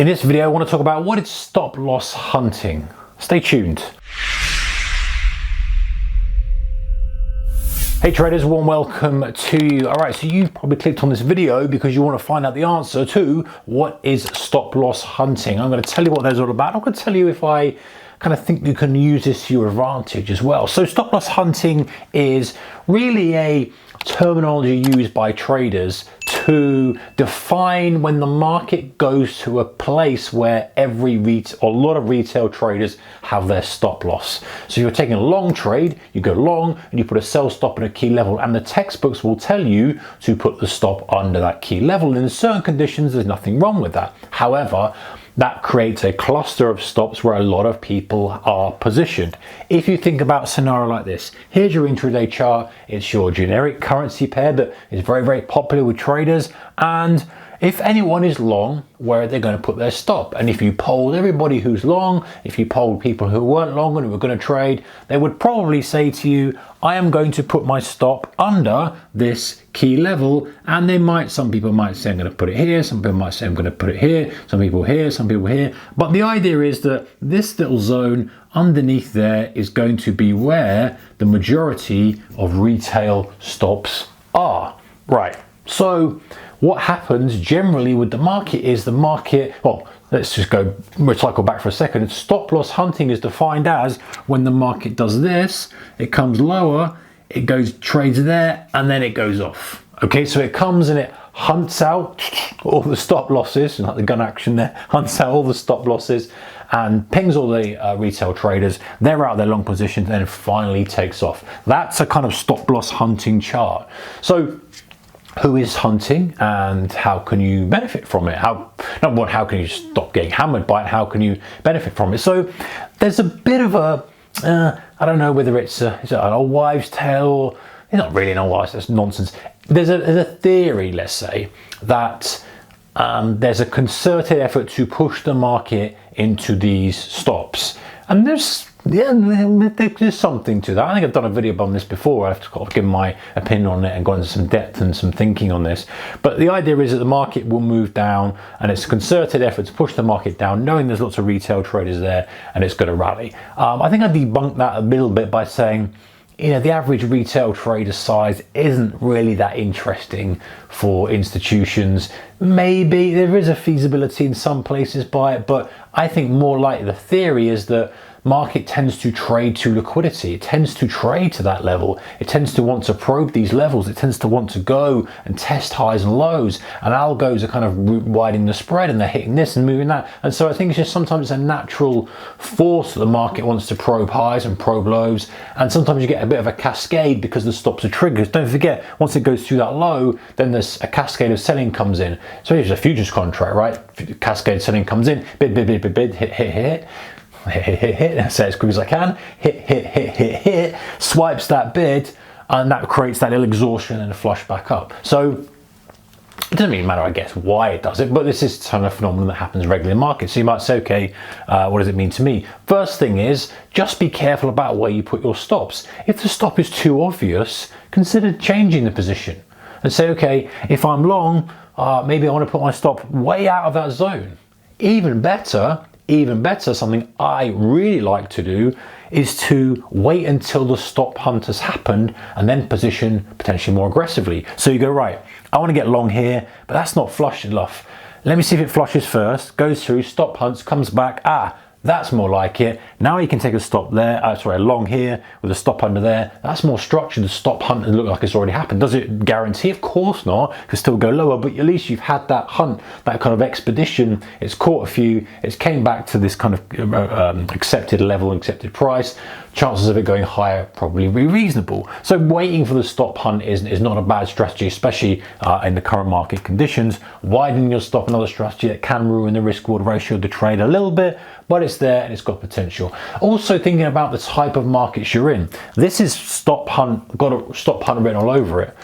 In this video, I want to talk about what is stop loss hunting. Stay tuned. Hey traders, warm welcome to you. All right, so you probably clicked on this video because you want to find out the answer to what is stop loss hunting. I'm going to tell you what that's all about. I'm going to tell you if I kind of think you can use this to your advantage as well. So stop loss hunting is really a terminology used by traders to define when the market goes to a place where a lot of retail traders have their stop loss. So you're taking a long trade, you go long and you put a sell stop at a key level, and the textbooks will tell you to put the stop under that key level. In certain conditions, there's nothing wrong with that. However, that creates a cluster of stops where a lot of people are positioned. If you think about a scenario like this, here's your intraday chart. It's your generic currency pair that is very, very popular with traders. And if anyone is long, where are they going to put their stop? And if you polled everybody who's long, if you polled people who weren't long and who were going to trade, they would probably say to you, I am going to put my stop under this key level. And some people might say I'm going to put it here, some people might say I'm going to put it here, some people here, some people here. But the idea is that this little zone underneath there is going to be where the majority of retail stops are. Right, so what happens generally with the market is let's just go recycle back for a second. Stop loss hunting is defined as when the market does this, it comes lower, it goes trades there, and then it goes off. Okay, so it comes and it hunts out all the stop losses, like the gun action there, hunts out all the stop losses and pings all the retail traders. They're out of their long positions and then finally takes off. That's a kind of stop loss hunting chart. So who is hunting and how can you benefit from it? How can you stop getting hammered by it? How can you benefit from it? So there's a bit of a, I don't know whether is it an old wives' tale or it's not really an old wives' tale, that's nonsense. There's a theory, let's say, that there's a concerted effort to push the market into these stops. And there's something to that. I think I've done a video on this before. I've given my opinion on it and gone into some depth and some thinking on this. But the idea is that the market will move down and it's a concerted effort to push the market down, knowing there's lots of retail traders there and it's going to rally. I think I debunked that a little bit by saying, the average retail trader size isn't really that interesting for institutions. Maybe there is a feasibility in some places by it, but I think more like the theory is that market tends to trade to liquidity. It tends to trade to that level. It tends to want to probe these levels. It tends to want to go and test highs and lows. And algos are kind of widening the spread and they're hitting this and moving that. And so I think it's just sometimes it's a natural force that the market wants to probe highs and probe lows. And sometimes you get a bit of a cascade because the stops are triggered. Don't forget, once it goes through that low, then there's a cascade of selling comes in. So here's a futures contract, right? Cascade selling comes in, bid, hit. Say as quick as I can, hit, swipes that bid, and that creates that little exhaustion and a flush back up. So it doesn't really matter, I guess, why it does it, but this is kind of a phenomenon that happens in regular markets. So you might say, okay, what does it mean to me? First thing is, just be careful about where you put your stops. If the stop is too obvious, consider changing the position and say, okay, if I'm long, maybe I want to put my stop way out of that zone. Even better, something I really like to do is to wait until the stop hunt has happened and then position potentially more aggressively. So you go, right, I want to get long here, but that's not flush enough. Let me see if it flushes first, goes through, stop hunts, comes back, that's more like it. Now you can take a stop there, a long here with a stop under there. That's more structured. The stop hunt and look like it's already happened. Does it guarantee? Of course not. It could still go lower, but at least you've had that hunt, that kind of expedition. It's caught a few, it's came back to this kind of accepted level, accepted price. Chances of it going higher probably be reasonable. So waiting for the stop hunt is not a bad strategy, especially in the current market conditions. Widening your stop, another strategy that can ruin the risk-reward ratio of the trade a little bit, but it's there and it's got potential. Also thinking about the type of markets you're in. This is stop hunt, got a stop hunt written all over it.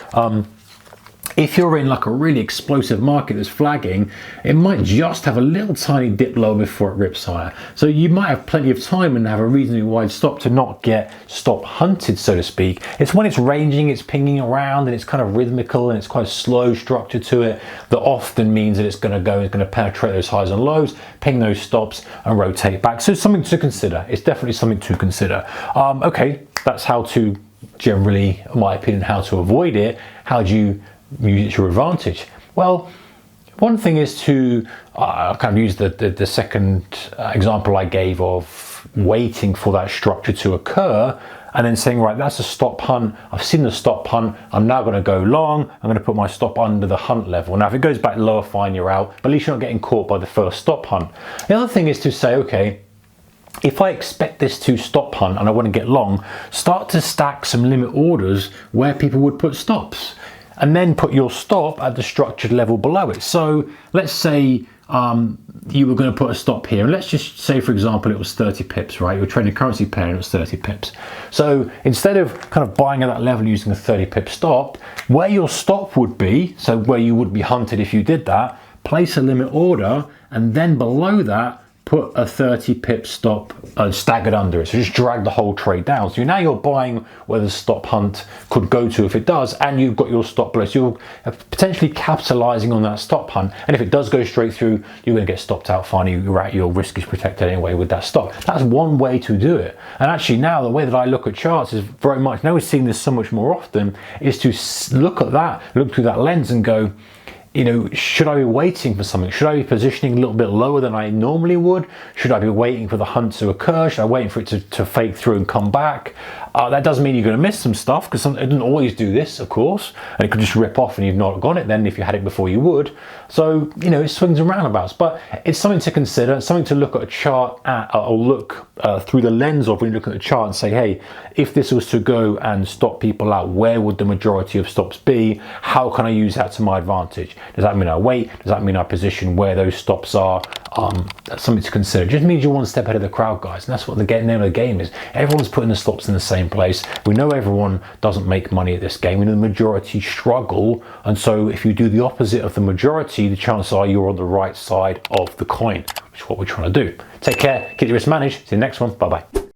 If you're in like a really explosive market that's flagging, it might just have a little tiny dip lower before it rips higher. So you might have plenty of time and have a reasonably wide stop to not get stop hunted, so to speak. It's when it's ranging, it's pinging around, and it's kind of rhythmical and it's quite a slow structure to it that often means that it's going to penetrate those highs and lows, ping those stops, and rotate back. So it's something to consider. It's definitely something to consider. Okay, that's how to generally, in my opinion, how to avoid it. How do you use it to your advantage? Well, one thing is to kind of use the second example I gave of waiting for that structure to occur and then saying, right, that's a stop hunt. I've seen the stop hunt. I'm now going to go long. I'm going to put my stop under the hunt level. Now, if it goes back lower, fine, you're out, but at least you're not getting caught by the first stop hunt. The other thing is to say, okay, if I expect this to stop hunt and I want to get long, start to stack some limit orders where people would put stops, and then put your stop at the structured level below it. So let's say you were going to put a stop here, and let's just say, for example, it was 30 pips, right? You're trading a currency pair and it was 30 pips. So instead of kind of buying at that level using a 30 pip stop, where your stop would be, so where you would be hunted if you did that, place a limit order, and then below that, put a 30 pip stop staggered under it. So just drag the whole trade down. So now you're buying where the stop hunt could go to if it does, and you've got your stop below. So you're potentially capitalizing on that stop hunt. And if it does go straight through, you're going to get stopped out finally. You're out, your risk is protected anyway with that stop. That's one way to do it. And actually now the way that I look at charts is very much, now we're seeing this so much more often, is to look at that, look through that lens and go, you know, should I be waiting for something? Should I be positioning a little bit lower than I normally would? Should I be waiting for the hunt to occur? Should I wait for it to fake through and come back? That doesn't mean you're going to miss some stuff, because it doesn't always do this, of course, and it could just rip off and you've not got it then if you had it before you would. So, you know, it swings and roundabouts, but it's something to consider, something to look at a chart at, or look through the lens of when you look at the chart and say, hey, if this was to go and stop people out, where would the majority of stops be? How can I use that to my advantage? Does that mean I wait? Does that mean I position where those stops are? That's something to consider. It just means you're one step ahead of the crowd, guys, and that's what the name of the game is. Everyone's putting the stops in the same place. We know everyone doesn't make money at this game. We know the majority struggle, and so if you do the opposite of the majority, the chances are you're on the right side of the coin, which is what we're trying to do. Take care, keep your risk managed. See you next one. Bye bye.